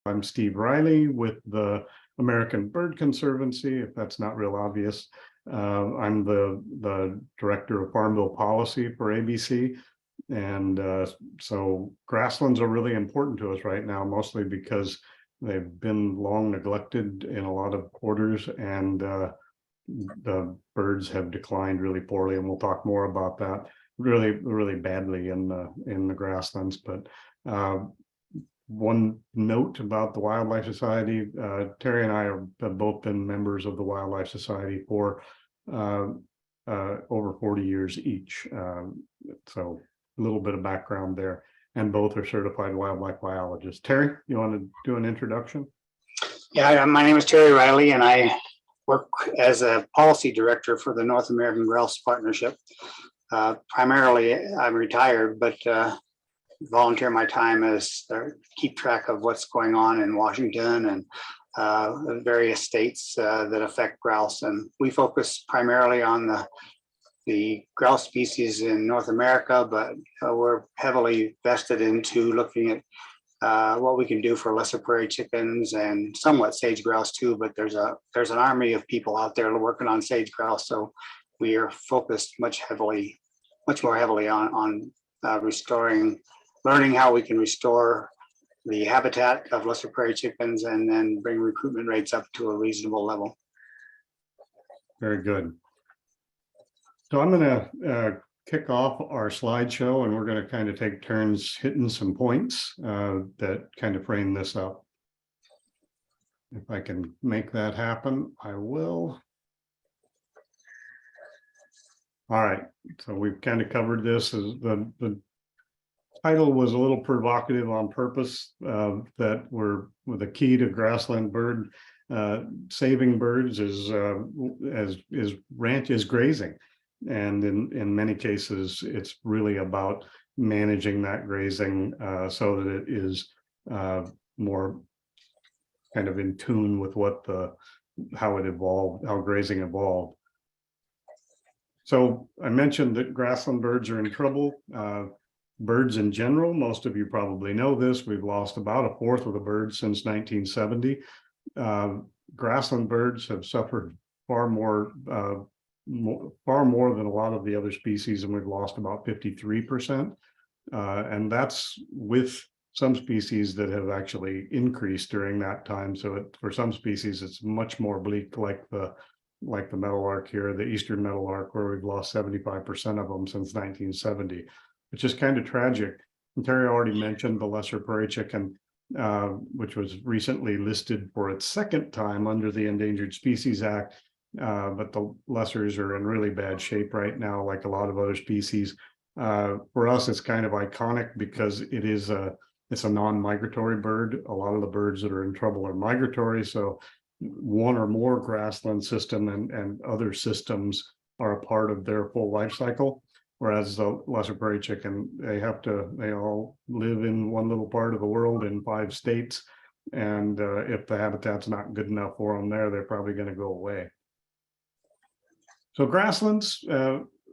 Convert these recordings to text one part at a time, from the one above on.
I'm Steve Riley with the American Bird Conservancy, if that's not real obvious. I'm the Director of Farm Bill Policy for ABC. And so grasslands are really important to us right now, mostly because they've been long neglected in a lot of quarters, and the birds have declined really poorly, and we'll talk more about that really badly in the grasslands. But one note about the Wildlife Society, Terry and I have both been members of the Wildlife Society for over 40 years each. So a little bit of background there, and both are certified wildlife biologists. Terry, you want to do an introduction? Yeah, my name is Terry Riley, and I work as a policy director for the North American Grouse Partnership. Primarily, I'm retired, but volunteer my time as keep track of what's going on in Washington and various states that affect grouse. And we focus primarily on the grouse species in North America, but we're heavily vested into looking at what we can do for lesser prairie chickens and somewhat sage grouse too. But there's an army of people out there working on sage grouse, so we are focused much more heavily on learning how we can restore the habitat of lesser prairie chickens and then bring recruitment rates up to a reasonable level. Very good. So I'm going to kick off our slideshow, and we're going to kind of take turns hitting some points that kind of frame this up. If I can make that happen, I will. All right, so we've kind of covered this. As the title was a little provocative on purpose, that we're with a key to grassland bird saving birds is grazing. And in many cases, it's really about managing that grazing so that it is more kind of in tune with how it evolved, how grazing evolved. So I mentioned that grassland birds are in trouble. Birds in general, most of you probably know this, we've lost about a fourth of the birds since 1970. Grassland birds have suffered far more than a lot of the other species, and we've lost about 53%. And that's with some species that have actually increased during that time. So for some species, it's much more bleak, like the meadowlark here, the eastern meadowlark, where we've lost 75% of them since 1970, which is kind of tragic. And Terry already mentioned the lesser prairie chicken, which was recently listed for its second time under the Endangered Species Act. But the lessers are in really bad shape right now, like a lot of other species. For us, it's kind of iconic because it's a non-migratory bird. A lot of the birds that are in trouble are migratory, so one or more grassland system and other systems are a part of their full life cycle. Whereas the lesser prairie chicken, they all live in one little part of the world in 5 states. And if the habitat's not good enough for them there, they're probably going to go away. So grasslands,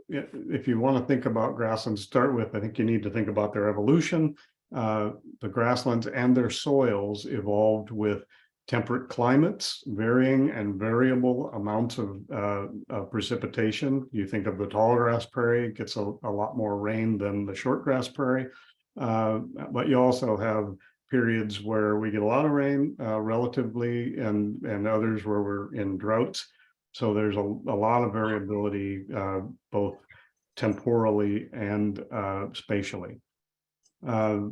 if you want to think about grasslands to start with, I think you need to think about their evolution. The grasslands and their soils evolved with temperate climates, varying and variable amounts of precipitation. You think of the tall grass prairie, it gets a lot more rain than the short grass prairie. But you also have periods where we get a lot of rain relatively, and others where we're in droughts. So there's a lot of variability, both temporally and spatially. A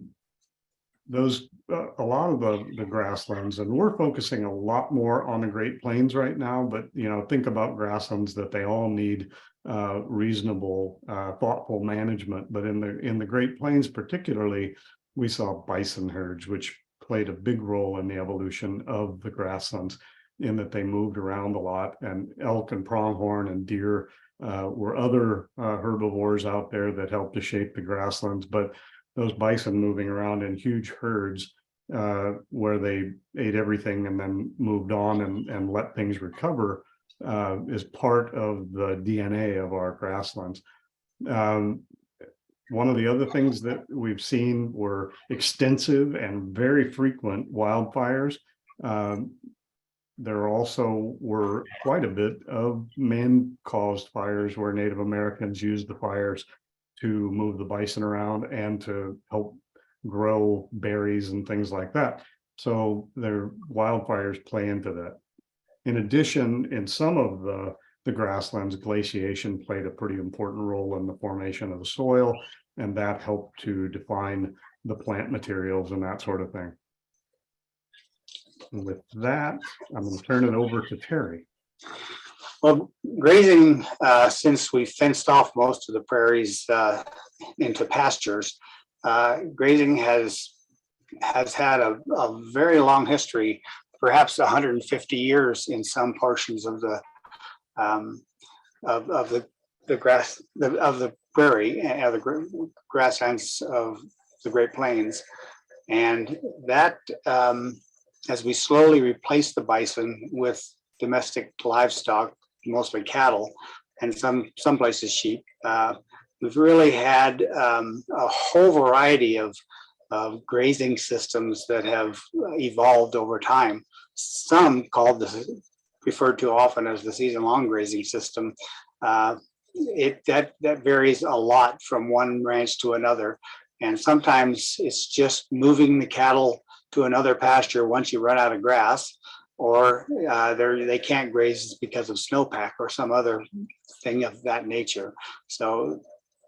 lot of the grasslands, and we're focusing a lot more on the Great Plains right now, but think about grasslands that they all need reasonable, thoughtful management. But in the Great Plains particularly, we saw bison herds, which played a big role in the evolution of the grasslands, in that they moved around a lot, and elk and pronghorn and deer were other herbivores out there that helped to shape the grasslands. But those bison moving around in huge herds where they ate everything and then moved on and let things recover is part of the DNA of our grasslands. One of the other things that we've seen were extensive and very frequent wildfires. There also were quite a bit of man-caused fires where Native Americans used the fires to move the bison around and to help grow berries and things like that. So their wildfires play into that. In addition, in some of the grasslands, glaciation played a pretty important role in the formation of the soil, and that helped to define the plant materials and that sort of thing. And with that, I'm going to turn it over to Terry. Well, grazing, since we fenced off most of the prairies into pastures, grazing has had a very long history, perhaps 150 years in some portions of the prairie and the grasslands of the Great Plains, and that as we slowly replace the bison with domestic livestock, mostly cattle, and some places sheep, we've really had a whole variety of grazing systems that have evolved over time. Some referred to often as the season-long grazing system. That varies a lot from one ranch to another, and sometimes it's just moving the cattle to another pasture once you run out of grass, or they can't graze because of snowpack or some other thing of that nature. So,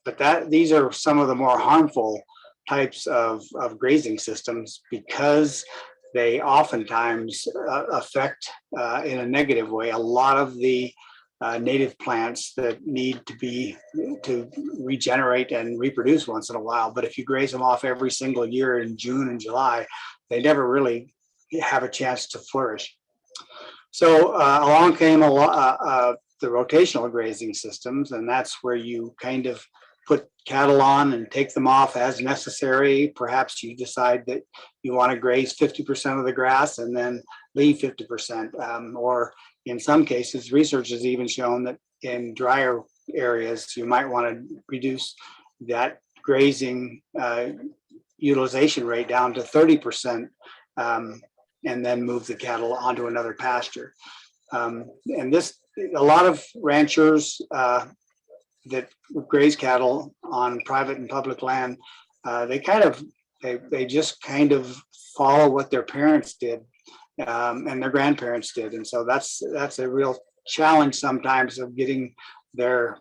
but these are some of the more harmful types of grazing systems, because they oftentimes affect in a negative way a lot of the native plants that need to regenerate and reproduce once in a while. But if you graze them off every single year in June and July, they never really have a chance to flourish. So along came the rotational grazing systems, and that's where you kind of put cattle on and take them off as necessary. Perhaps you decide that you want to graze 50% of the grass and then leave 50%. Or in some cases, research has even shown that in drier areas, you might want to reduce that grazing utilization rate down to 30%, and then move the cattle onto another pasture. And a lot of ranchers that graze cattle on private and public land, they just kind of follow what their parents did and their grandparents did, and so that's a real challenge sometimes of getting them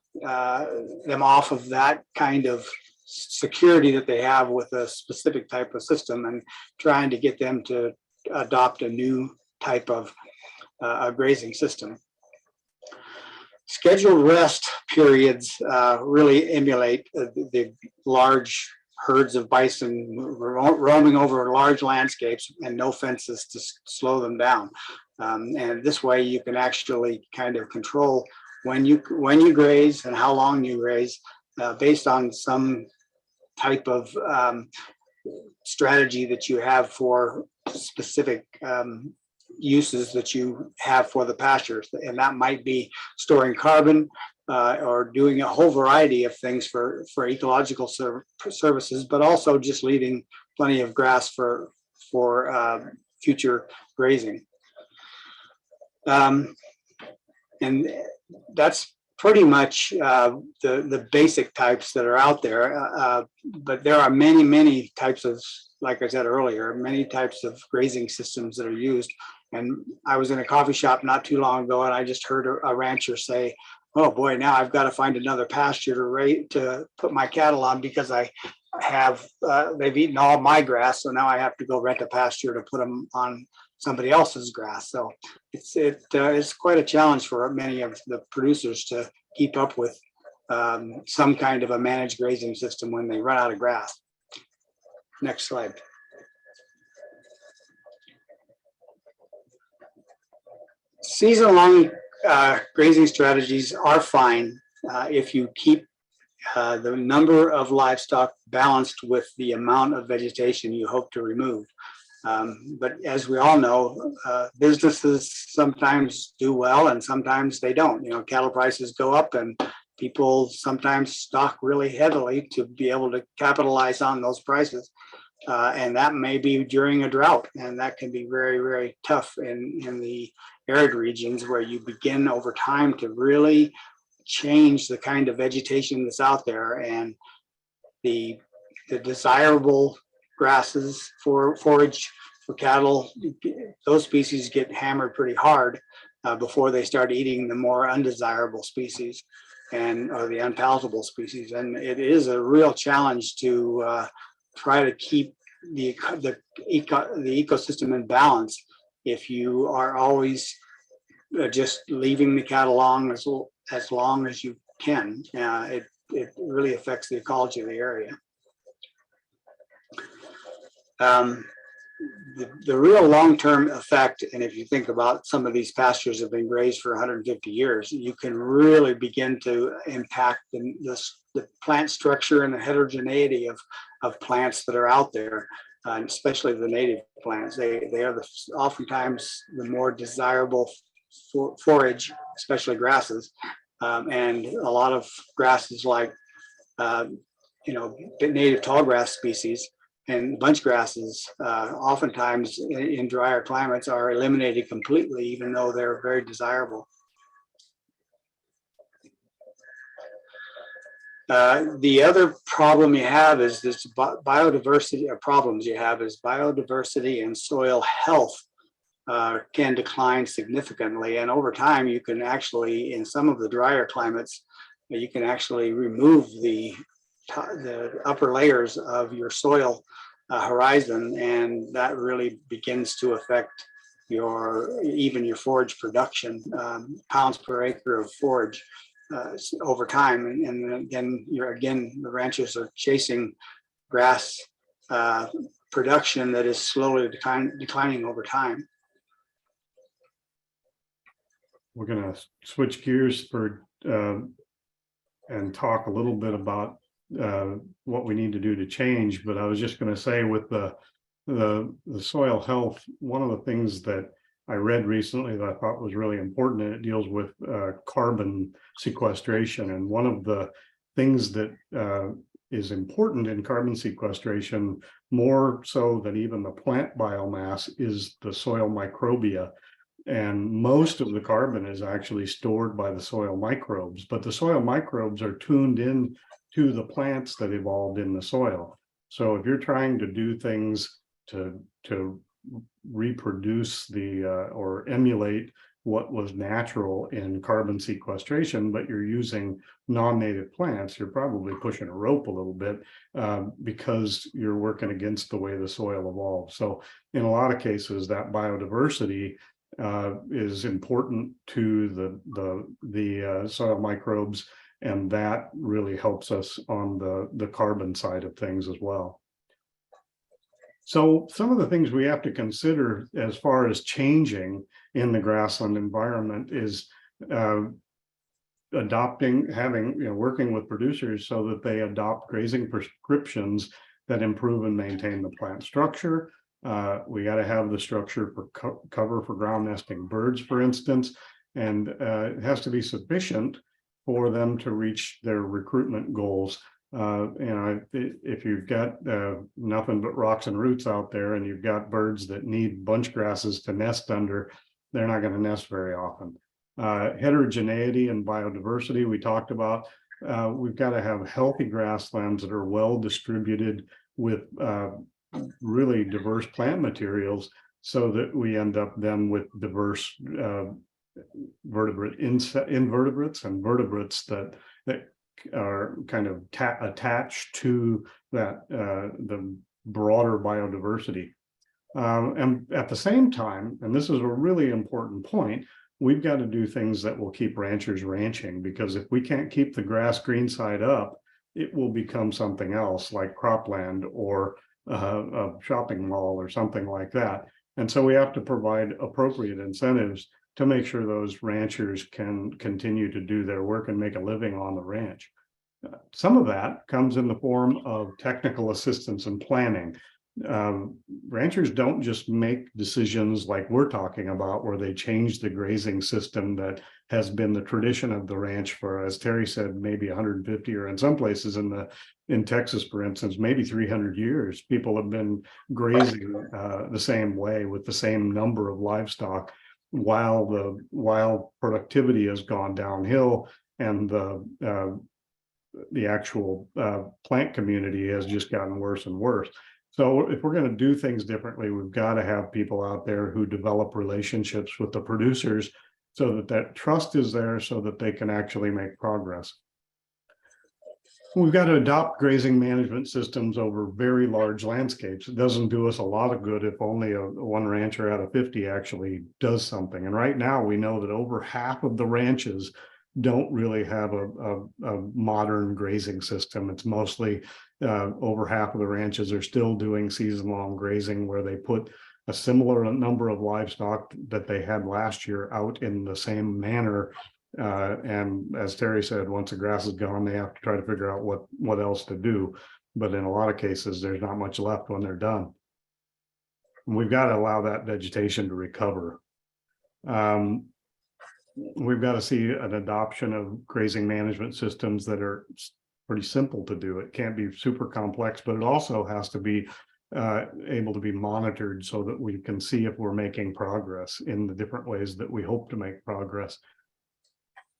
off of that kind of security that they have with a specific type of system, and trying to get them to adopt a new type of grazing system. Scheduled rest periods really emulate the large herds of bison roaming over large landscapes and no fences to slow them down. And this way you can actually kind of control when you graze and how long you graze based on some type of strategy that you have for specific uses that you have for the pastures. And that might be storing carbon or doing a whole variety of things for ecological services, but also just leaving plenty of grass for future grazing. And that's pretty much the basic types that are out there. But there are many types of, like I said earlier, many types of grazing systems that are used. And I was in a coffee shop not too long ago, and I just heard a rancher say, "Oh boy, now I've got to find another pasture to put my cattle on, because I have they've eaten all my grass, so now I have to go rent a pasture to put them on somebody else's grass." So it's quite a challenge for many of the producers to keep up with some kind of a managed grazing system when they run out of grass. Next slide. Season-long grazing strategies are fine if you keep the number of livestock balanced with the amount of vegetation you hope to remove. But as we all know, businesses sometimes do well and sometimes they don't. Cattle prices go up and people sometimes stock really heavily to be able to capitalize on those prices. And that may be during a drought, and that can be very, very tough in the arid regions, where you begin over time to really change the kind of vegetation that's out there, and the desirable grasses for forage for cattle, those species get hammered pretty hard before they start eating the more undesirable species or the unpalatable species. And it is a real challenge to try to keep the ecosystem in balance if you are always just leaving the cattle along as long as you can. It really affects the ecology of the area. The real long-term effect, and if you think about some of these pastures have been grazed for 150 years, you can really begin to impact the plant structure and the heterogeneity of plants that are out there, and especially the native plants. They are oftentimes the more desirable forage, especially grasses, and a lot of grasses like native tall grass species and bunch grasses oftentimes in drier climates are eliminated completely, even though they're very desirable. The other problem you have is this biodiversity, or problems you have is biodiversity and soil health can decline significantly. And over time, you can actually, in some of the drier climates, you can actually remove the upper layers of your soil horizon, and that really begins to affect even your forage production, pounds per acre of forage over time. And again, the ranchers are chasing grass production that is slowly declining over time. We're going to switch gears and talk a little bit about what we need to do to change. But I was just going to say, with the soil health, one of the things that I read recently that I thought was really important, and it deals with carbon sequestration. And one of the things that is important in carbon sequestration, more so than even the plant biomass, is the soil microbia. And most of the carbon is actually stored by the soil microbes, but the soil microbes are tuned in to the plants that evolved in the soil. So if you're trying to do things to reproduce or emulate what was natural in carbon sequestration, but you're using non-native plants, you're probably pushing a rope a little bit because you're working against the way the soil evolved. So in a lot of cases, that biodiversity is important to the soil microbes, and that really helps us on the carbon side of things as well. So some of the things we have to consider as far as changing in the grassland environment is working with producers so that they adopt grazing prescriptions that improve and maintain the plant structure. We got to have the structure for cover for ground nesting birds, for instance, and it has to be sufficient for them to reach their recruitment goals. If you've got nothing but rocks and roots out there, and you've got birds that need bunch grasses to nest under, they're not going to nest very often. Heterogeneity and biodiversity we talked about. We've got to have healthy grasslands that are well distributed with really diverse plant materials, so that we end up then with diverse invertebrates and vertebrates that are kind of attached to that the broader biodiversity. And at the same time, and this is a really important point, we've got to do things that will keep ranchers ranching, because if we can't keep the grass green side up, it will become something else, like cropland or a shopping mall or something like that. And so we have to provide appropriate incentives to make sure those ranchers can continue to do their work and make a living on the ranch. Some of that comes in the form of technical assistance and planning. ranchers don't just make decisions like we're talking about, where they change the grazing system that has been the tradition of the ranch for, as Terry said, maybe 150, or in some places in Texas, for instance, maybe 300 years. People have been grazing the same way with the same number of livestock, while productivity has gone downhill, and the actual plant community has just gotten worse and worse. So if we're going to do things differently, we've got to have people out there who develop relationships with the producers, so that trust is there, so that they can actually make progress. We've got to adopt grazing management systems over very large landscapes. It doesn't do us a lot of good if only one rancher out of 50 actually does something. And right now we know that over half of the ranches don't really have a modern grazing system. It's mostly over half of the ranches are still doing season-long grazing, where they put a similar number of livestock that they had last year out in the same manner. And as Terry said, once the grass is gone, they have to try to figure out what else to do. But in a lot of cases, there's not much left when they're done. And we've got to allow that vegetation to recover. We've got to see an adoption of grazing management systems that are pretty simple to do. It can't be super complex, but it also has to be able to be monitored, so that we can see if we're making progress in the different ways that we hope to make progress.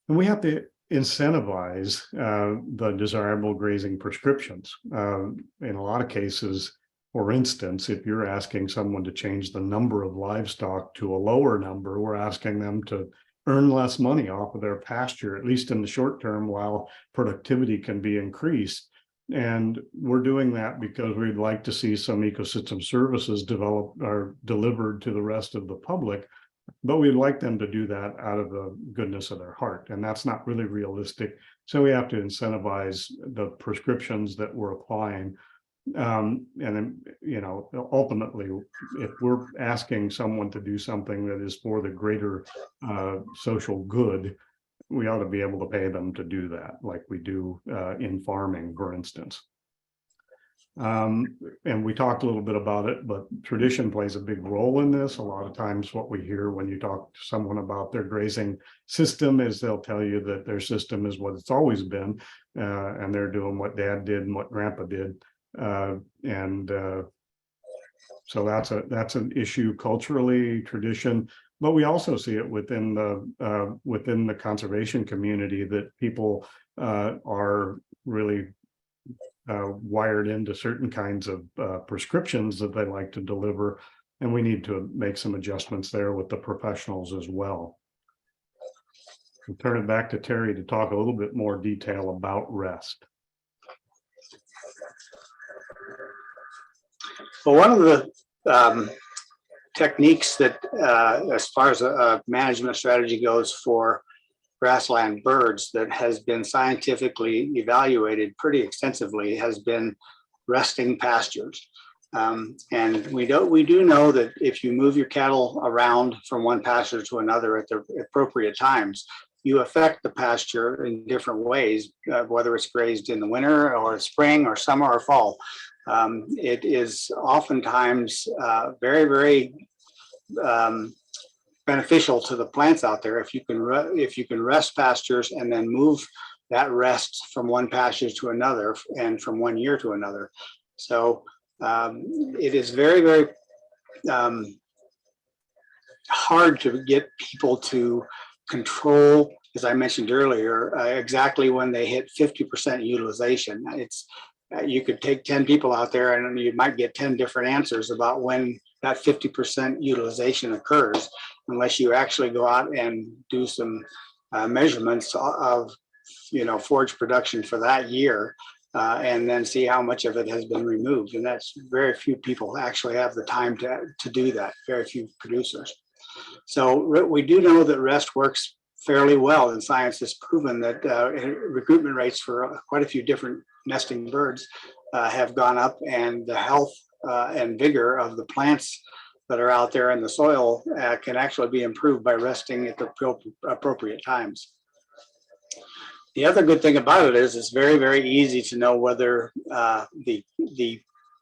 And we have to incentivize the desirable grazing prescriptions. In a lot of cases, for instance, if you're asking someone to change the number of livestock to a lower number, we're asking them to earn less money off of their pasture, at least in the short term, while productivity can be increased. And we're doing that because we'd like to see some ecosystem services developed or delivered to the rest of the public, but we'd like them to do that out of the goodness of their heart. And that's not really realistic. So we have to incentivize the prescriptions that we're applying. And then, ultimately, if we're asking someone to do something that is for the greater social good, we ought to be able to pay them to do that, like we do in farming, for instance. And we talked a little bit about it, but tradition plays a big role in this. A lot of times what we hear when you talk to someone about their grazing system is they'll tell you that their system is what it's always been, and they're doing what Dad did and what Grandpa did. So that's an issue culturally, tradition, but we also see it within the conservation community, that people are really wired into certain kinds of prescriptions that they like to deliver, and we need to make some adjustments there with the professionals as well. I'll turn it back to Terry to talk a little bit more detail about rest. Well, one of the techniques that, as far as a management strategy goes for grassland birds, that has been scientifically evaluated pretty extensively, has been resting pastures. And we do know that if you move your cattle around from one pasture to another at the appropriate times, you affect the pasture in different ways, whether it's grazed in the winter or spring or summer or fall. It is oftentimes very, very beneficial to the plants out there if you can rest pastures and then move that rest from one pasture to another and from one year to another. So it is very, very hard to get people to control, as I mentioned earlier, exactly when they hit 50% utilization. It's you could take 10 people out there and you might get 10 different answers about when that 50% utilization occurs, unless you actually go out and do some measurements of forage production for that year, and then see how much of it has been removed. And that's very few people actually have the time to do that, very few producers. So we do know that rest works fairly well, and science has proven that recruitment rates for quite a few different nesting birds have gone up, and the health and vigor of the plants that are out there in the soil can actually be improved by resting at the appropriate times. The other good thing about it is it's very, very easy to know whether the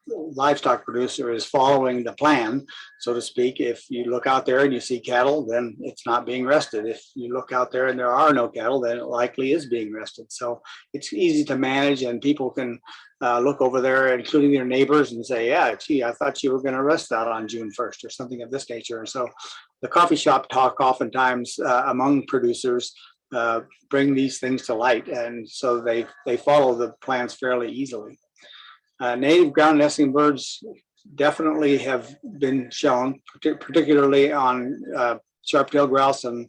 livestock producer is following the plan, so to speak. If you look out there and you see cattle, then it's not being rested. If you look out there and there are no cattle, then it likely is being rested. So it's easy to manage, and people can look over there, including their neighbors, and say, yeah, gee, I thought you were going to rest that on June 1st or something of this nature. And so the coffee shop talk oftentimes among producers bring these things to light, and so they follow the plans fairly easily. Native ground nesting birds definitely have been shown, particularly on sharp-tailed grouse and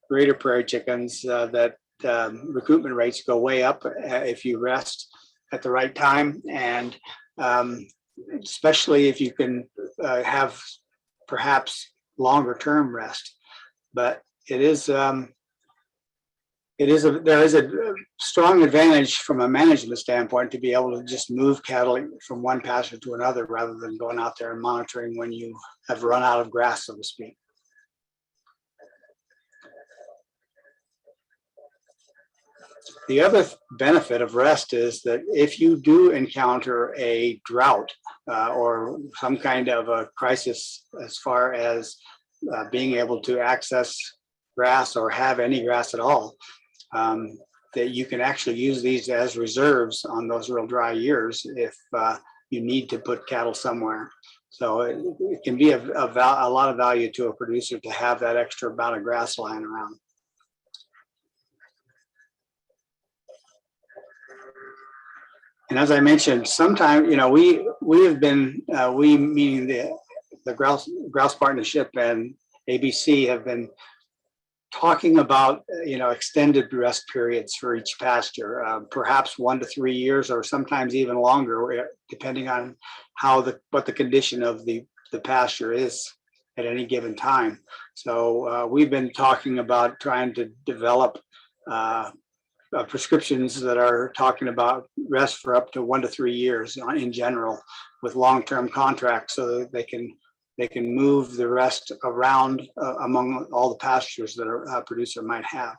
greater prairie chickens, that recruitment rates go way up if you rest at the right time, and especially if you can have perhaps longer-term rest. But there is a strong advantage from a management standpoint to be able to just move cattle from one pasture to another rather than going out there and monitoring when you have run out of grass, so to speak. The other benefit of rest is that if you do encounter a drought or some kind of a crisis as far as being able to access grass or have any grass at all, that you can actually use these as reserves on those real dry years if you need to put cattle somewhere. So it can be a lot of value to a producer to have that extra amount of grass lying around. And as I mentioned, sometimes, we have been, we meaning the Grouse Partnership and ABC have been talking about, extended rest periods for each pasture, perhaps 1 to 3 years, or sometimes even longer, depending on what the condition of the pasture is at any given time. So we've been talking about trying to develop prescriptions that are talking about rest for up to 1 to 3 years in general, with long-term contracts, so that they can move the rest around among all the pastures that a producer might have.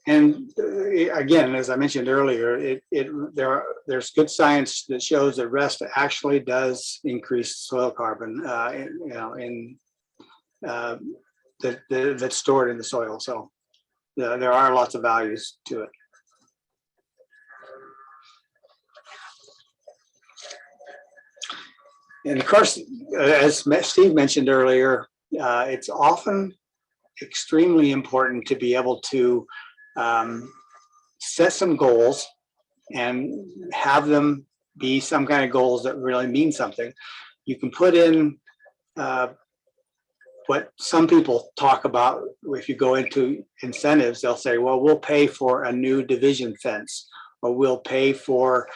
And again, as I mentioned earlier, there's good science that shows that rest actually does increase soil carbon, that's stored in the soil. So there are lots of values to it. And of course, as Steve mentioned earlier, it's often extremely important to be able to set some goals and have them be some kind of goals that really mean something. You can put in what some people talk about. If you go into incentives, they'll say, well, we'll pay for a new division fence, or we'll pay for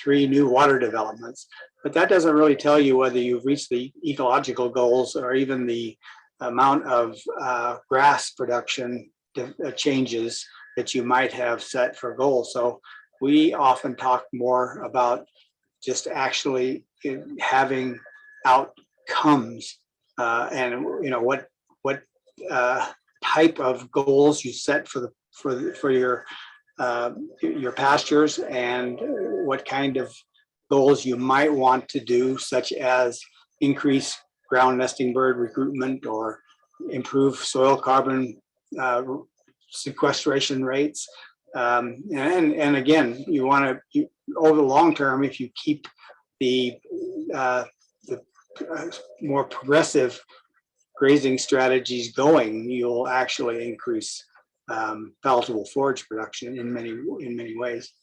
3 new water developments. But that doesn't really tell you whether you've reached the ecological goals or even the amount of grass production changes that you might have set for goals. So we often talk more about just actually having outcomes, and what type of goals you set for your pastures, and what kind of goals you might want to do, such as increase ground nesting bird recruitment or improve soil carbon sequestration rates. And again, you want to, over the long term, if you keep the more progressive grazing strategies going, you'll actually increase palatable forage production in many ways.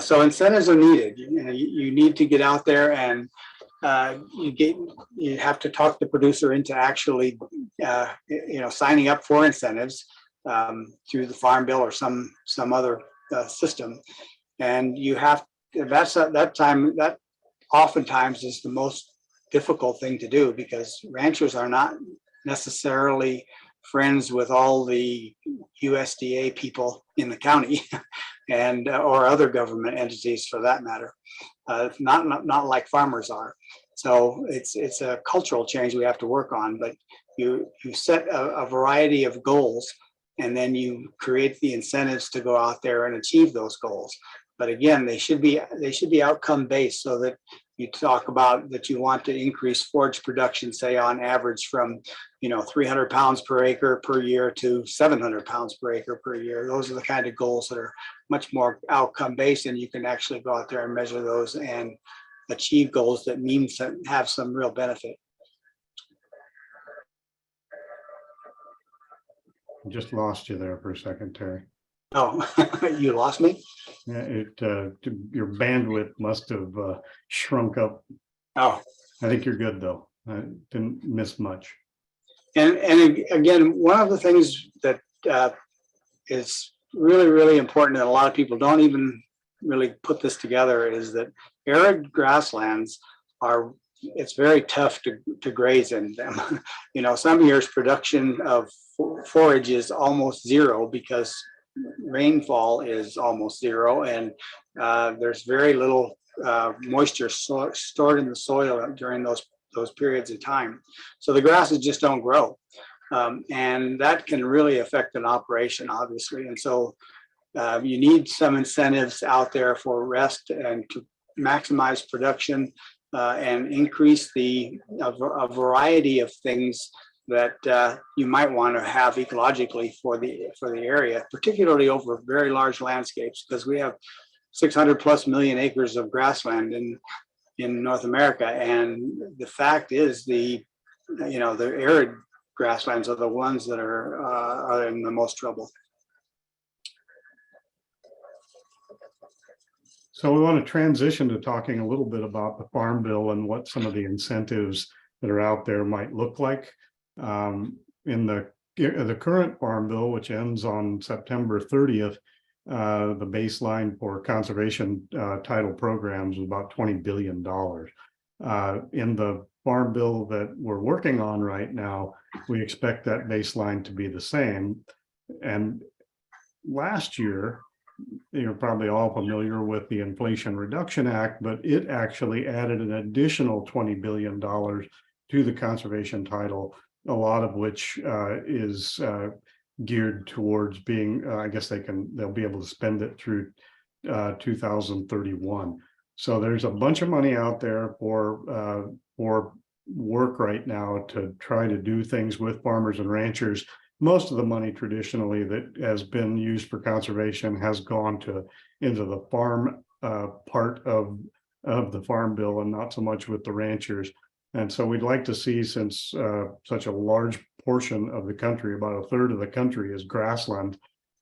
So incentives are needed. You need to get out there, and you have to talk the producer into actually signing up for incentives through the Farm Bill or some other system. And you have that oftentimes is the most difficult thing to do, because ranchers are not necessarily friends with all the USDA people in the county and or other government entities for that matter. Not like farmers are. So it's a cultural change we have to work on, but you set a variety of goals, and then you create the incentives to go out there and achieve those goals. But again, they should be outcome based, so that you talk about that you want to increase forage production, say on average from 300 pounds per acre per year to 700 pounds per acre per year. Those are the kind of goals that are much more outcome based, and you can actually go out there and measure those and achieve goals that have some real benefit. Just lost you there for a second, Terry. Oh, you lost me? Yeah, your bandwidth must have shrunk up. Oh, I think you're good though. I didn't miss much. and again, one of the things that is really, really important, and a lot of people don't even really put this together, is that arid grasslands it's very tough to graze in them. Some years production of forage is almost zero because rainfall is almost zero, and there's very little moisture stored in the soil during those periods of time. So the grasses just don't grow. And that can really affect an operation, obviously. And so you need some incentives out there for rest and to maximize production and increase a variety of things that you might want to have ecologically for the area, particularly over very large landscapes, because we have 600 plus million acres of grassland in North America. And the fact is the arid grasslands are the ones that are in the most trouble. So we want to transition to talking a little bit about the Farm Bill and what some of the incentives that are out there might look like. In the current Farm Bill, which ends on September 30th, the baseline for conservation title programs is about $20 billion. In the Farm Bill that we're working on right now, we expect that baseline to be the same. And last year, you're probably all familiar with the Inflation Reduction Act, but it actually added an additional $20 billion to the conservation title, a lot of which is geared towards being, I guess they'll be able to spend it through 2031. So there's a bunch of money out there for work right now to try to do things with farmers and ranchers. Most of the money traditionally that has been used for conservation has gone into the farm part of the Farm Bill, and not so much with the ranchers. And so we'd like to see, since such a large portion of the country, about a third of the country is grassland,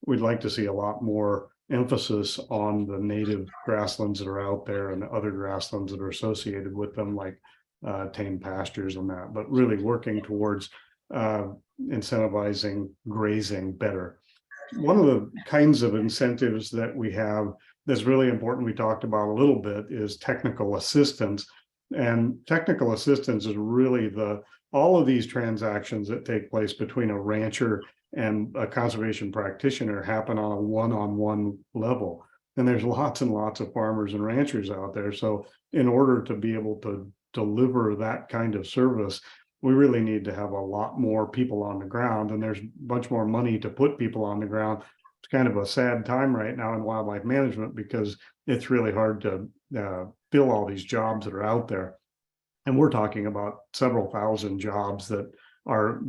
we'd like to see a lot more emphasis on the native grasslands that are out there and the other grasslands that are associated with them, like tame pastures and that, but really working towards incentivizing grazing better. One of the kinds of incentives that we have that's really important, we talked about a little bit, is technical assistance. And technical assistance is really all of these transactions that take place between a rancher and a conservation practitioner happen on a one-on-one level. And there's lots and lots of farmers and ranchers out there. So in order to be able to deliver that kind of service, we really need to have a lot more people on the ground, and there's a bunch more money to put people on the ground. It's kind of a sad time right now in wildlife management because it's really hard to fill all these jobs that are out there. And we're talking about several thousand jobs that are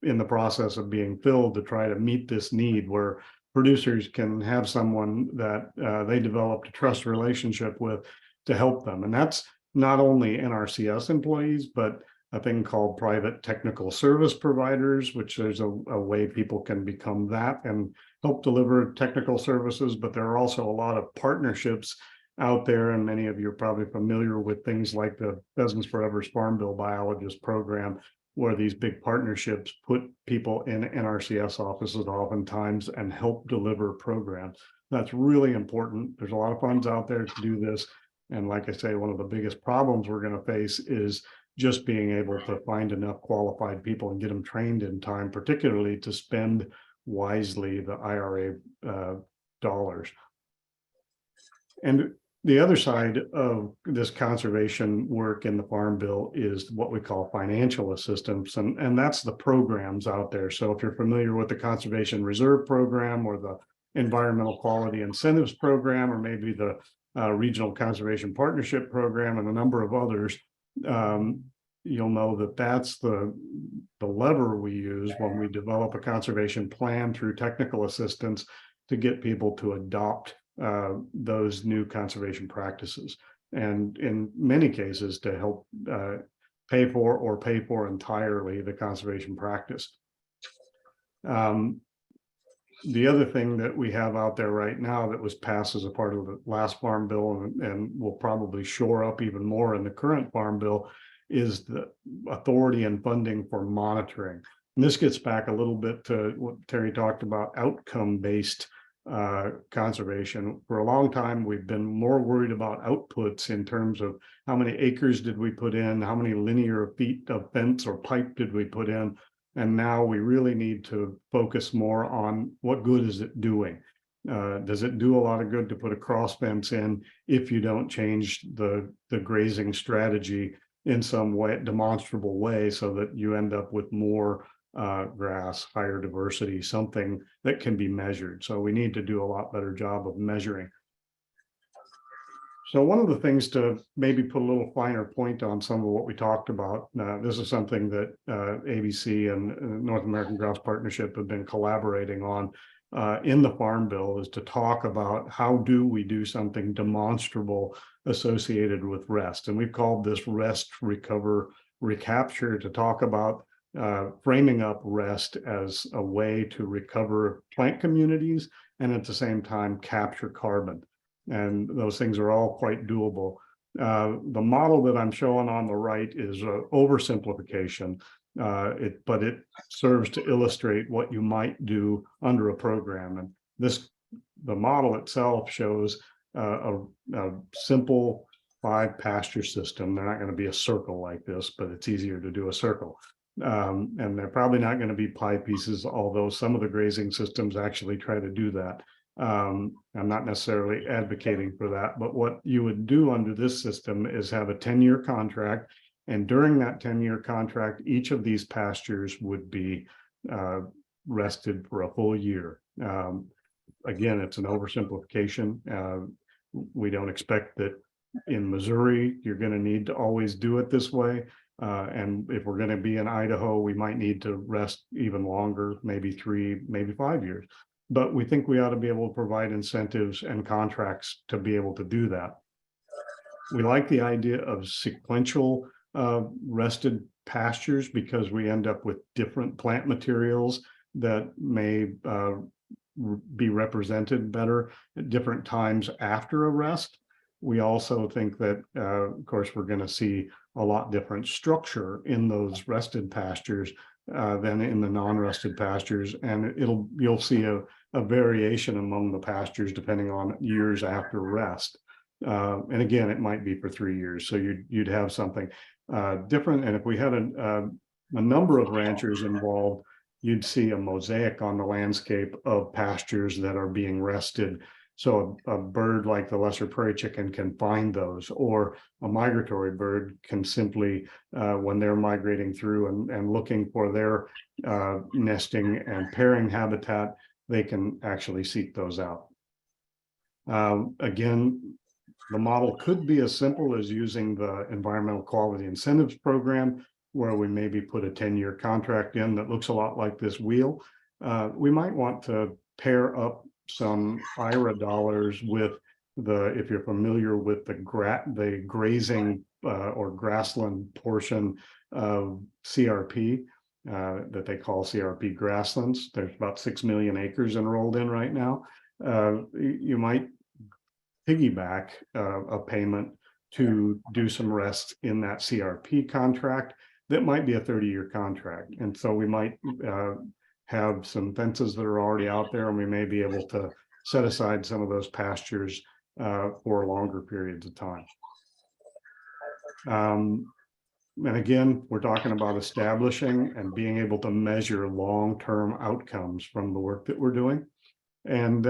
in the process of being filled to try to meet this need, where producers can have someone that they developed a trust relationship with to help them. And that's not only NRCS employees, but a thing called private technical service providers, which there's a way people can become that and help deliver technical services. But there are also a lot of partnerships out there, and many of you are probably familiar with things like the Pheasants Forever's Farm Bill Biologist program, where these big partnerships put people in NRCS offices oftentimes and help deliver programs. That's really important. There's a lot of funds out there to do this. And like I say, one of the biggest problems we're going to face is just being able to find enough qualified people and get them trained in time, particularly to spend wisely the IRA dollars. And The other side of this conservation work in the Farm Bill is what we call financial assistance, and that's the programs out there. So if you're familiar with the Conservation Reserve Program or the Environmental Quality Incentives Program, or maybe the Regional Conservation Partnership Program and a number of others, you'll know that that's the lever we use when we develop a conservation plan through technical assistance to get people to adopt those new conservation practices, and in many cases to help pay for entirely the conservation practice. The other thing that we have out there right now that was passed as a part of the last Farm Bill and will probably shore up even more in the current Farm Bill is the authority and funding for monitoring. And this gets back a little bit to what Terry talked about, outcome-based conservation. For a long time, we've been more worried about outputs in terms of how many acres did we put in, how many linear feet of fence or pipe did we put in, and now we really need to focus more on what good is it doing. Does it do a lot of good to put a cross fence in if you don't change the grazing strategy in some way, demonstrable way, so that you end up with more grass, higher diversity, something that can be measured. So we need to do a lot better job of measuring. So one of the things to maybe put a little finer point on some of what we talked about, this is something that ABC and North American Grouse Partnership have been collaborating on in the Farm Bill, is to talk about how do we do something demonstrable associated with rest. And we've called this Rest-Recover-Recapture, to talk about framing up rest as a way to recover plant communities and at the same time capture carbon. And those things are all quite doable. The model that I'm showing on the right is an oversimplification, but it serves to illustrate what you might do under a program. And the model itself shows a simple 5 pasture system. They're not going to be a circle like this, but it's easier to do a circle. And they're probably not going to be pie pieces, although some of the grazing systems actually try to do that. I'm not necessarily advocating for that, but what you would do under this system is have a 10-year contract, and during that 10-year contract, each of these pastures would be rested for a full year. Again, it's an oversimplification. We don't expect that in Missouri you're going to need to always do it this way. And if we're going to be in Idaho, we might need to rest even longer, maybe 3, maybe 5 years. But we think we ought to be able to provide incentives and contracts to be able to do that. We like the idea of sequential rested pastures because we end up with different plant materials that may be represented better at different times after a rest. We also think that, of course, we're going to see a lot different structure in those rested pastures than in the non-rested pastures, and you'll see a variation among the pastures depending on years after rest. And again, it might be for 3 years, so you'd have something different. And if we had a number of ranchers involved, you'd see a mosaic on the landscape of pastures that are being rested. So a bird like the lesser prairie chicken can find those, or a migratory bird can simply, when they're migrating through and looking for their nesting and pairing habitat, they can actually seek those out. Again, the model could be as simple as using the Environmental Quality Incentives Program, where we maybe put a 10-year contract in that looks a lot like this wheel. We might want to pair up some IRA dollars with if you're familiar with the grazing or grassland portion of CRP that they call CRP Grasslands. There's about 6 million acres enrolled in right now. You might piggyback a payment to do some rest in that CRP contract. That might be a 30-year contract. And so we might have some fences that are already out there, and we may be able to set aside some of those pastures for longer periods of time. And again, we're talking about establishing and being able to measure long-term outcomes from the work that we're doing. and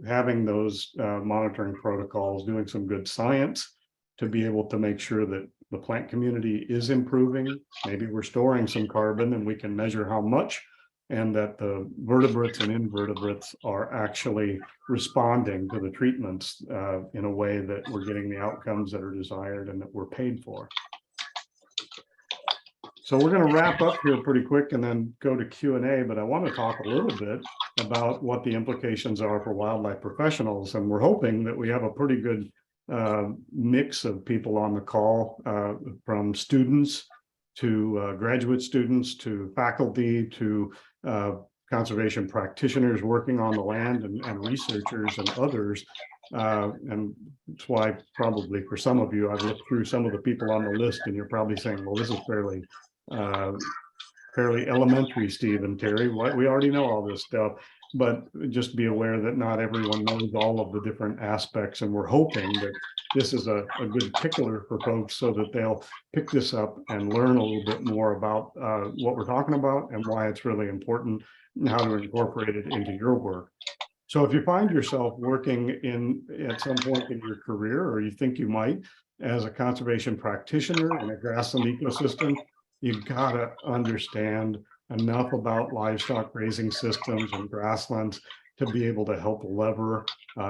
having those monitoring protocols, doing some good science to be able to make sure that the plant community is improving. Maybe we're storing some carbon and we can measure how much, and that the vertebrates and invertebrates are actually responding to the treatments in a way that we're getting the outcomes that are desired and that we're paid for. So we're going to wrap up here pretty quick and then go to Q&A, but I want to talk a little bit about what the implications are for wildlife professionals. And we're hoping that we have a pretty good mix of people on the call, from students to graduate students to faculty to conservation practitioners working on the land, and researchers and others. And that's why probably for some of you, I've looked through some of the people on the list and you're probably saying, well, this is fairly elementary, Steve and Terry. What, we already know all this stuff, but just be aware that not everyone knows all of the different aspects. And we're hoping that this is a good tickler for folks so that they'll pick this up and learn a little bit more about what we're talking about and why it's really important and how to incorporate it into your work. So if you find yourself working at some point in your career, or you think you might, as a conservation practitioner in a grassland ecosystem, you've got to understand enough about livestock grazing systems and grasslands to be able to help lever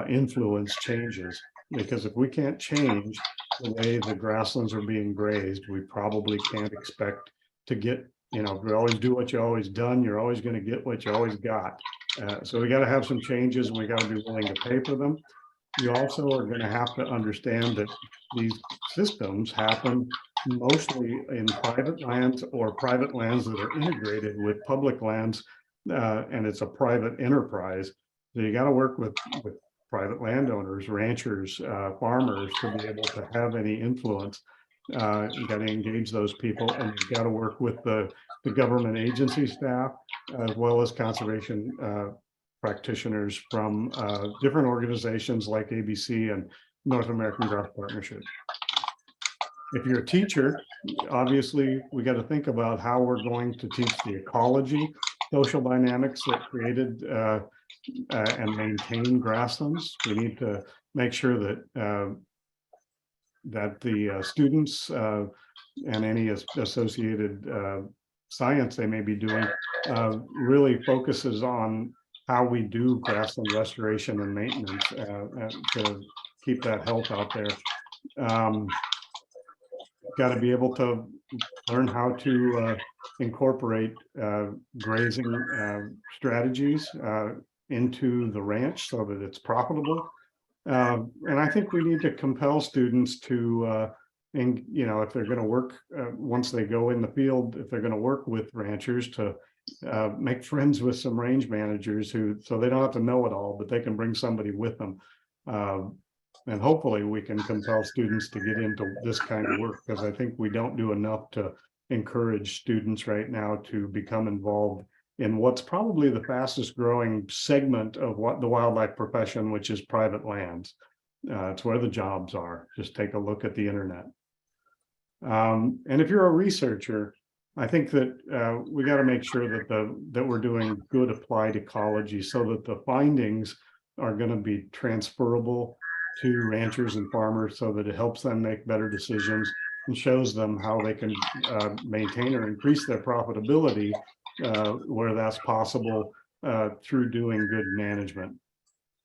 influence changes. Because if we can't change the way the grasslands are being grazed, we probably can't expect to get, if you always do what you always done, you're always going to get what you always got. So we got to have some changes, and we got to be willing to pay for them. You also are going to have to understand that these systems happen mostly in private lands or private lands that are integrated with public lands, and it's a private enterprise. So you got to work with private landowners, ranchers, farmers to be able to have any influence. You got to engage those people, and you've got to work with the government agency staff as well as conservation practitioners from different organizations like ABC and North American Grass Partnership. If you're a teacher, obviously we got to think about how we're going to teach the ecology, social dynamics that created and maintain grasslands. We need to make sure that the students and any associated science they may be doing really focuses on how we do grassland restoration and maintenance to keep that health out there. Got to be able to learn how to incorporate grazing strategies into the ranch so that it's profitable. And I think we need to compel students to, if they're going to work, once they go in the field, if they're going to work with ranchers, to make friends with some range managers so they don't have to know it all, but they can bring somebody with them. And hopefully we can compel students to get into this kind of work, because I think we don't do enough to encourage students right now to become involved in what's probably the fastest growing segment of what the wildlife profession, which is private lands. It's where the jobs are. Just take a look at the internet. And if you're a researcher, I think that we got to make sure that we're doing good applied ecology so that the findings are going to be transferable to ranchers and farmers, so that it helps them make better decisions and shows them how they can maintain or increase their profitability where that's possible through doing good management.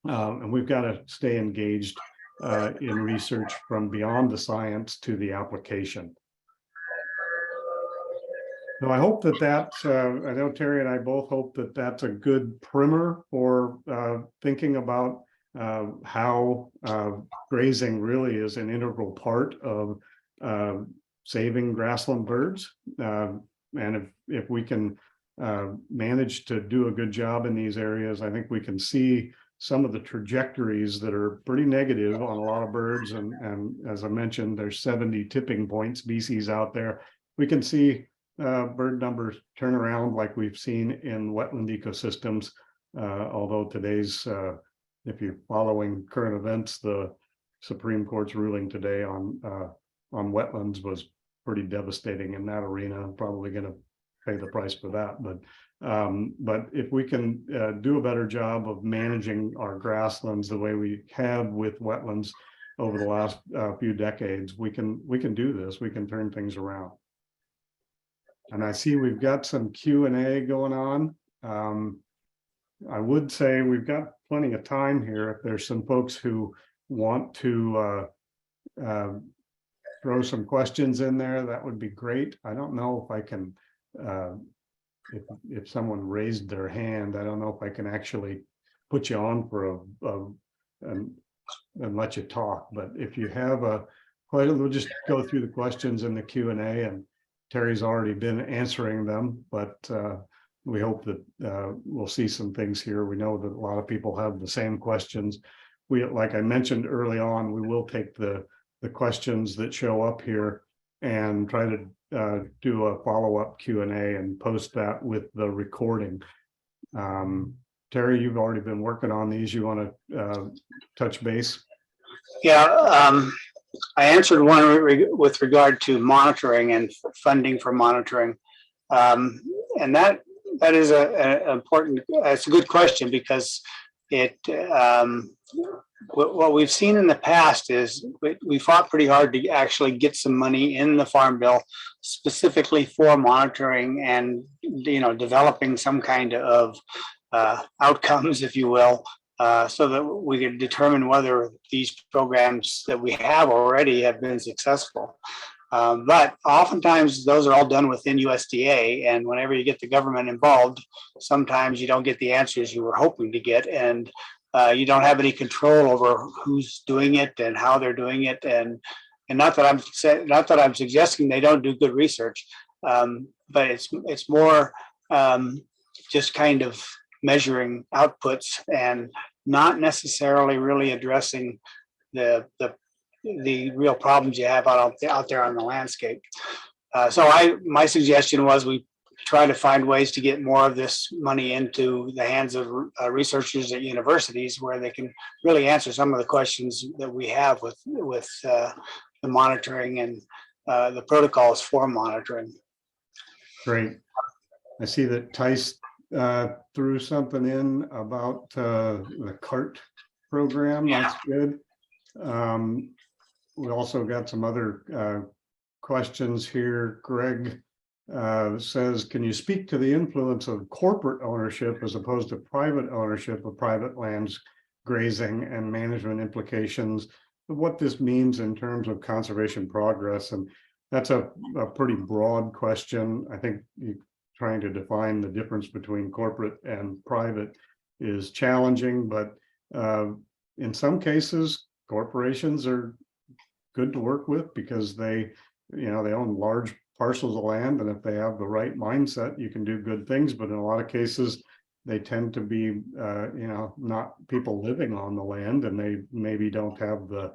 And we've got to stay engaged in research from beyond the science to the application. So I hope that's, I know Terry and I both hope that that's a good primer for thinking about how grazing really is an integral part of saving grassland birds. And if we can manage to do a good job in these areas, I think we can see some of the trajectories that are pretty negative on a lot of birds. And as I mentioned, there's 70 tipping point species out there. We can see bird numbers turn around like we've seen in wetland ecosystems. Although today's, if you're following current events, the Supreme Court's ruling today on wetlands was pretty devastating in that arena. Probably going to pay the price for that. But if we can do a better job of managing our grasslands the way we have with wetlands over the last few decades, we can do this. We can turn things around. And I see we've got some Q&A going on. I would say we've got plenty of time here. If there's some folks who want to throw some questions in there, that would be great. I don't know if I can, if someone raised their hand, I don't know if I can actually put you on for and let you talk. But if you have we'll just go through the questions in the Q&A, and Terry's already been answering them, but we hope that we'll see some things here. We know that a lot of people have the same questions. Like I mentioned early on, we will take the questions that show up here and try to do a follow-up Q&A and post that with the recording. Terry, you've already been working on these. You want to touch base? Yeah, I answered one with regard to monitoring and funding for monitoring. And that is an important, it's a good question, because it, what we've seen in the past is we fought pretty hard to actually get some money in the Farm Bill specifically for monitoring and, developing some kind of outcomes, if you will, so that we can determine whether these programs that we have already have been successful. But oftentimes those are all done within USDA, and whenever you get the government involved, sometimes you don't get the answers you were hoping to get, and you don't have any control over who's doing it and how they're doing it. And not that I'm suggesting they don't do good research, but it's more just kind of measuring outputs and not necessarily really addressing the real problems you have out there on the landscape. So my suggestion was we try to find ways to get more of this money into the hands of researchers at universities, where they can really answer some of the questions that we have with the monitoring and the protocols for monitoring. Great. I see that Tice threw something in about the CART program. Yeah. That's good. We also got some other questions here. Greg says, can you speak to the influence of corporate ownership as opposed to private ownership of private lands, grazing, and management implications, what this means in terms of conservation progress? And that's a pretty broad question. I think trying to define the difference between corporate and private is challenging, but in some cases, corporations are good to work with because they own large parcels of land, and if they have the right mindset, you can do good things. But in a lot of cases, they tend to be not people living on the land, and they maybe don't have the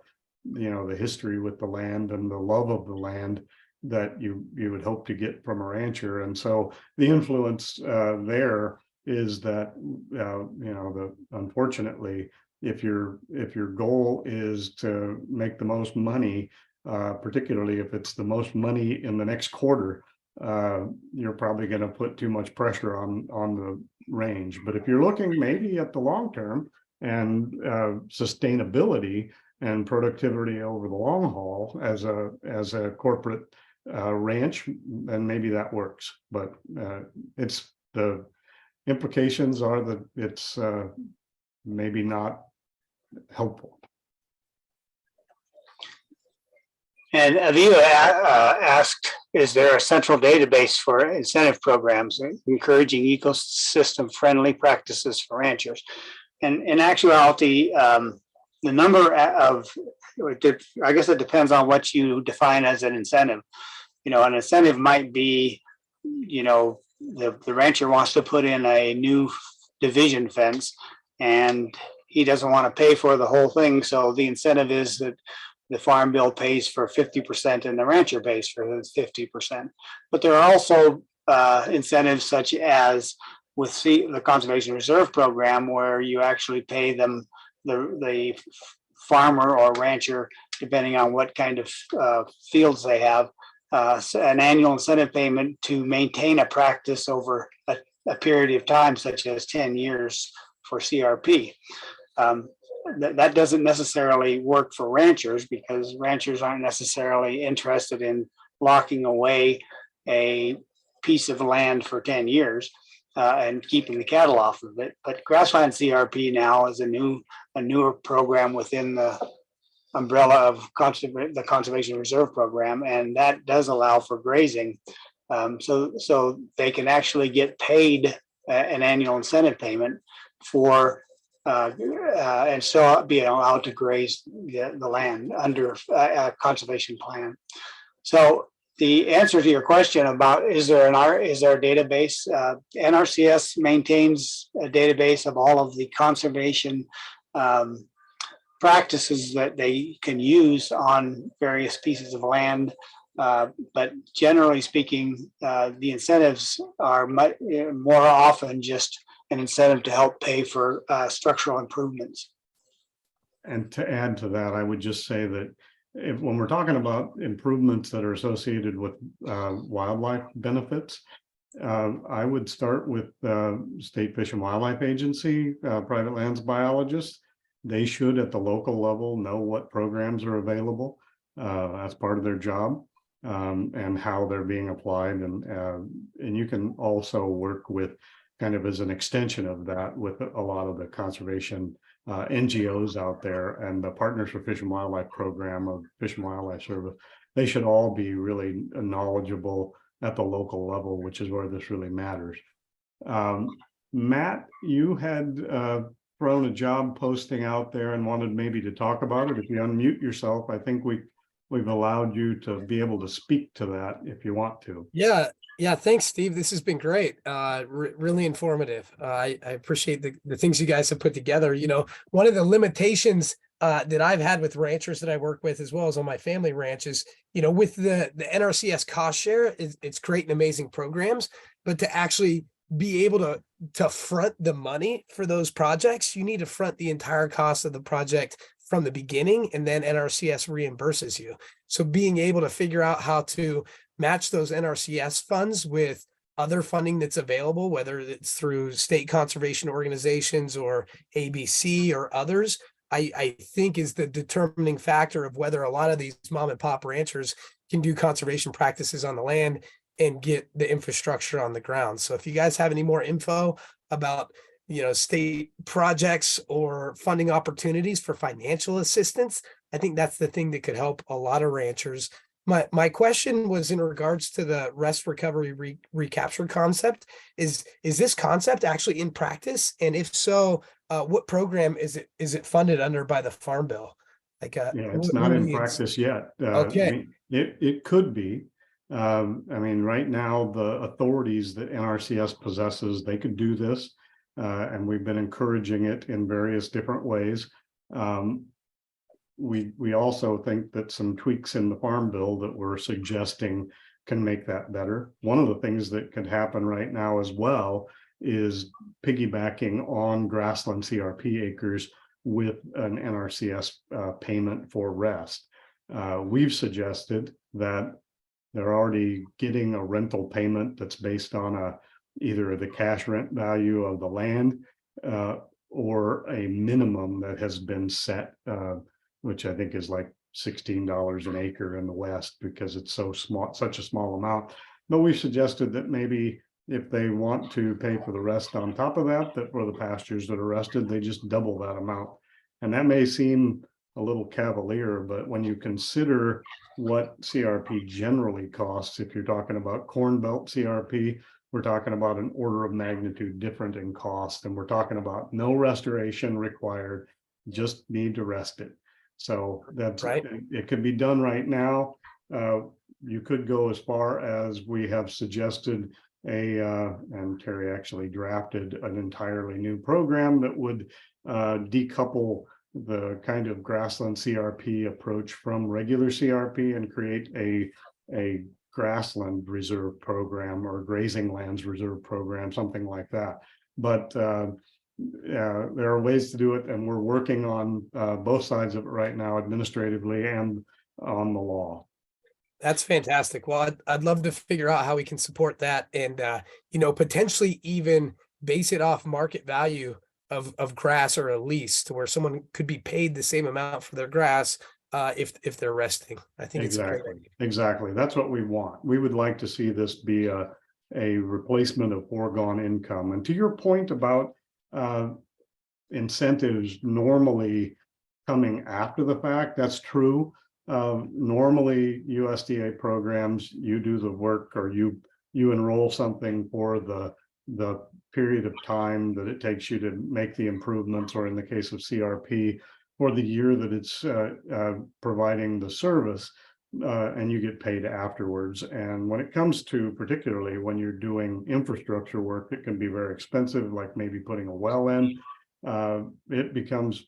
history with the land and the love of the land that you would hope to get from a rancher. And so the influence there is that unfortunately, if your goal is to make the most money, particularly if it's the most money in the next quarter, you're probably going to put too much pressure on the range. But if you're looking maybe at the long term and sustainability and productivity over the long haul as a corporate ranch, then maybe that works. But it's the implications are that it's maybe not helpful. And Aviva asked, is there a central database for incentive programs encouraging ecosystem-friendly practices for ranchers? And in actuality, the number of, I guess it depends on what you define as an incentive. An incentive might be, the rancher wants to put in a new division fence, and he doesn't want to pay for the whole thing. So the incentive is that the Farm Bill pays for 50% and the rancher pays for 50%. But there are also incentives such as with the Conservation Reserve Program, where you actually pay them, the farmer or rancher, depending on what kind of fields they have, an annual incentive payment to maintain a practice over a period of time, such as 10 years for CRP. That doesn't necessarily work for ranchers, because ranchers aren't necessarily interested in locking away a piece of land for 10 years and keeping the cattle off of it. But Grassland CRP now is a newer program within the umbrella of the Conservation Reserve Program, and that does allow for grazing. So they can actually get paid an annual incentive payment for and still be allowed to graze the land under a conservation plan. So the answer to your question about is there a database? NRCS maintains a database of all of the conservation practices that they can use on various pieces of land. But generally speaking, the incentives are more often just an incentive to help pay for structural improvements. And to add to that, I would just say that when we're talking about improvements that are associated with wildlife benefits, I would start with State Fish and Wildlife Agency, private lands biologists. They should, at the local level, know what programs are available. That's part of their job, and how they're being applied. And you can also work with, kind of as an extension of that, with a lot of the conservation NGOs out there, and the Partners for Fish and Wildlife program of Fish and Wildlife Service. They should all be really knowledgeable at the local level, which is where this really matters. Matt, you had thrown a job posting out there and wanted maybe to talk about it. If you unmute yourself, I think we've allowed you to be able to speak to that if you want to. Yeah. Thanks, Steve. This has been great. Really informative. I appreciate the things you guys have put together. You know, one of the limitations that I've had with ranchers that I work with, as well as on my family ranches, you know, with the NRCS cost share, it's creating amazing programs, but to actually be able to front the money for those projects, you need to front the entire cost of the project from the beginning, and then NRCS reimburses you. So being able to figure out how to match those NRCS funds with other funding that's available, whether it's through state conservation organizations or ABC or others, I think is the determining factor of whether a lot of these mom and pop ranchers can do conservation practices on the land and get the infrastructure on the ground. So if you guys have any more info about, you know, state projects or funding opportunities for financial assistance, I think that's the thing that could help a lot of ranchers. My question was in regards to the Rest-Recover-Recapture concept. Is this concept actually in practice? And if so, what program is it funded under by the Farm Bill? Like, yeah, it's not in practice yet. Okay. I mean, it could be. I mean, right now, the authorities that NRCS possesses, they could do this. And we've been encouraging it in various different ways. We also think that some tweaks in the Farm Bill that we're suggesting can make that better. One of the things that could happen right now as well is piggybacking on grassland CRP acres with an NRCS payment for rest. We've suggested that they're already getting a rental payment that's based on either the cash rent value of the land or a minimum that has been set, which I think is like $16 an acre in the West, because it's so small, such a small amount. But we've suggested that maybe if they want to pay for the rest on top of that, that for the pastures that are rested, they just double that amount. And that may seem a little cavalier, but when you consider what CRP generally costs, if you're talking about Corn Belt CRP, we're talking about an order of magnitude different in cost, and we're talking about no restoration required, just need to rest it. So that's right. It could be done right now. You could go as far as we have suggested and Terry actually drafted an entirely new program that would decouple the kind of grassland CRP approach from regular CRP and create a grassland reserve program or grazing lands reserve program, something like that. But there are ways to do it, and we're working on both sides of it right now, administratively and on the law. That's fantastic. Well, I'd love to figure out how we can support that and, potentially even base it off market value of grass or a lease to where someone could be paid the same amount for their grass if they're resting. I think it's a great Exactly, idea. exactly. That's what we want. We would like to see this be a replacement of foregone income. And to your point about incentives normally coming after the fact, that's true. Normally USDA programs, you do the work or you enroll something for the period of time that it takes you to make the improvements, or in the case of CRP, for the year that it's providing the service, and you get paid afterwards. And when it comes to, particularly when you're doing infrastructure work, it can be very expensive, like maybe putting a well in. It becomes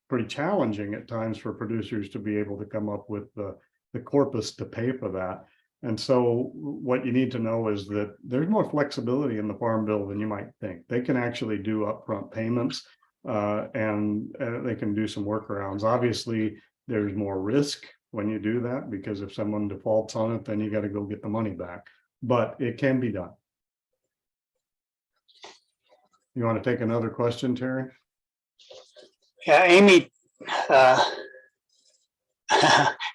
pretty challenging at times for producers to be able to come up with the corpus to pay for that. And so what you need to know is that there's more flexibility in the Farm Bill than you might think. They can actually do upfront payments, and they can do some workarounds. Obviously, there's more risk when you do that, because if someone defaults on it, then you got to go get the money back. But it can be done. You want to take another question, Terry? Yeah, Amy,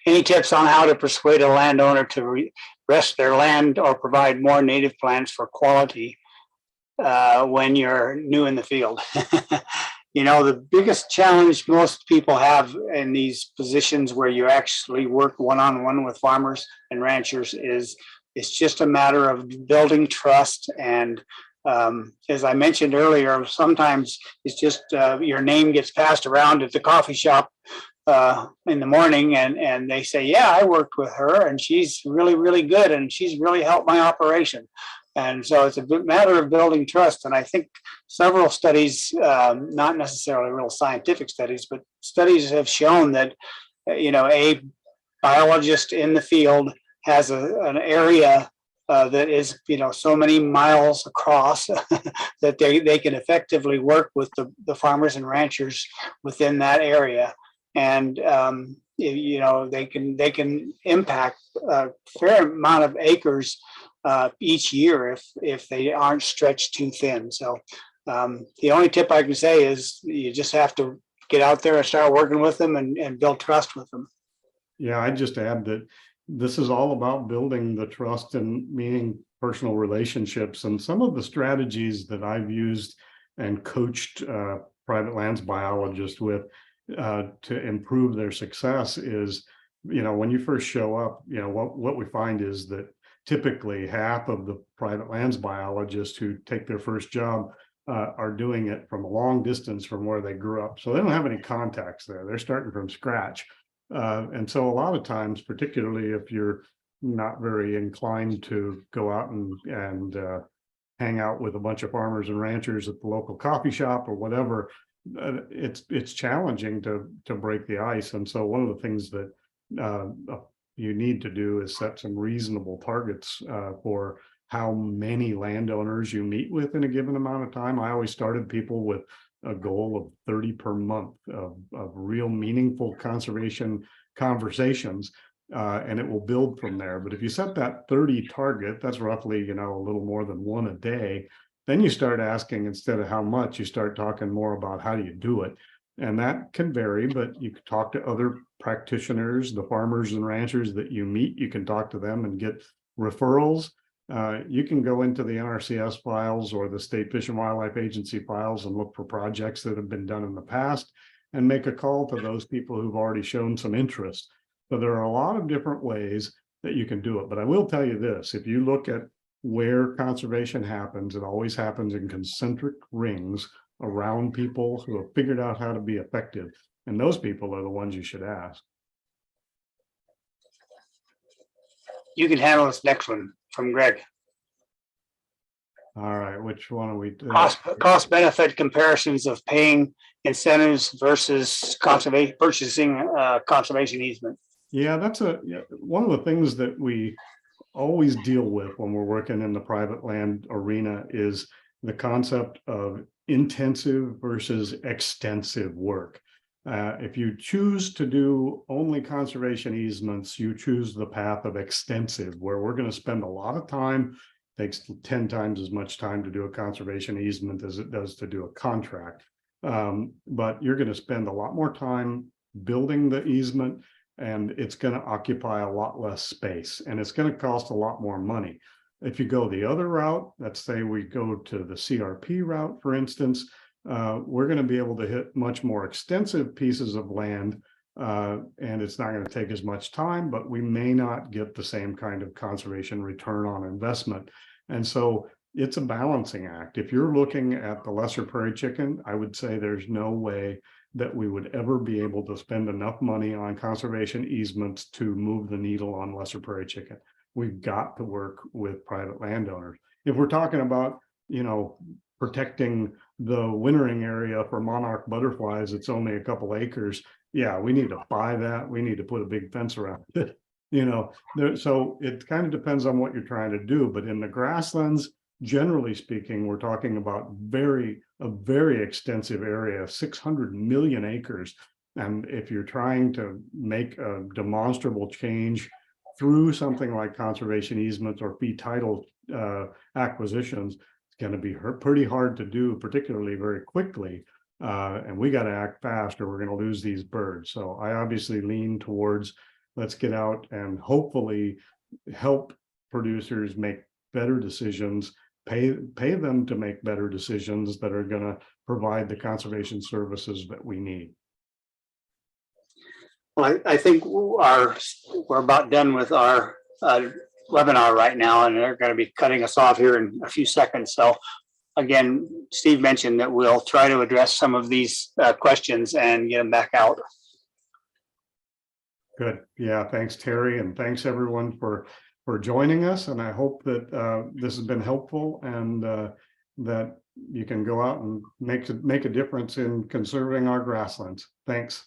any tips on how to persuade a landowner to rest their land or provide more native plants for quality when you're new in the field? The biggest challenge most people have in these positions where you actually work one-on-one with farmers and ranchers is it's just a matter of building trust. And as I mentioned earlier, sometimes it's just your name gets passed around at the coffee shop in the morning, and they say, yeah, I worked with her and she's really, really good and she's really helped my operation. And so it's a matter of building trust. And I think several studies, not necessarily real scientific studies, but studies have shown that, a biologist in the field has an area that is, so many miles across that they can effectively work with the farmers and ranchers within that area. And, they can impact a fair amount of acres each year if they aren't stretched too thin. So the only tip I can say is you just have to get out there and start working with them and build trust with them. Yeah, I'd just add that this is all about building the trust and meaning personal relationships. And some of the strategies that I've used and coached private lands biologists with to improve their success is, when you first show up, what we find is that typically half of the private lands biologists who take their first job are doing it from a long distance from where they grew up. So they don't have any contacts there. They're starting from scratch. And so a lot of times, particularly if you're not very inclined to go out and hang out with a bunch of farmers and ranchers at the local coffee shop or whatever, it's challenging to break the ice. And so one of the things that you need to do is set some reasonable targets for how many landowners you meet with in a given amount of time. I always started people with a goal of 30 per month of real meaningful conservation conversations, and it will build from there. But if you set that 30 target, that's roughly, a little more than one a day. Then you start asking, instead of how much, you start talking more about how do you do it. And that can vary, but you can talk to other practitioners, the farmers and ranchers that you meet. You can talk to them and get referrals. You can go into the NRCS files or the State Fish and Wildlife Agency files and look for projects that have been done in the past and make a call to those people who've already shown some interest. So there are a lot of different ways that you can do it. But I will tell you this, if you look at where conservation happens, it always happens in concentric rings around people who have figured out how to be effective. And those people are the ones you should ask. You can handle this next one from Greg. All right, which one are we doing? Cost benefit comparisons of paying incentives versus purchasing conservation easement. Yeah, that's one of the things that we always deal with when we're working in the private land arena is the concept of intensive versus extensive work. If you choose to do only conservation easements, you choose the path of extensive, where we're going to spend a lot of time. Takes 10 times as much time to do a conservation easement as it does to do a contract. But you're going to spend a lot more time building the easement, and it's going to occupy a lot less space, and it's going to cost a lot more money. If you go the other route, let's say we go to the CRP route, for instance, we're going to be able to hit much more extensive pieces of land, and it's not going to take as much time, but we may not get the same kind of conservation return on investment. And so it's a balancing act. If you're looking at the lesser prairie chicken, I would say there's no way that we would ever be able to spend enough money on conservation easements to move the needle on lesser prairie chicken. We've got to work with private landowners. If we're talking about, protecting the wintering area for monarch butterflies, it's only a couple acres. Yeah, we need to buy that. We need to put a big fence around it. So it kind of depends on what you're trying to do. But in the grasslands, generally speaking, we're talking about a very extensive area, 600 million acres. And if you're trying to make a demonstrable change through something like conservation easements or fee title acquisitions, it's going to be pretty hard to do, particularly very quickly. And we got to act fast or we're going to lose these birds. So I obviously lean towards, let's get out and hopefully help producers make better decisions, pay them to make better decisions that are going to provide the conservation services that we need. Well, I think we're about done with our webinar right now, and they're going to be cutting us off here in a few seconds. So again, Steve mentioned that we'll try to address some of these questions and get them back out. Good. Yeah. Thanks, Terry. And thanks everyone for joining us. And I hope that this has been helpful and that you can go out and make a difference in conserving our grasslands. Thanks.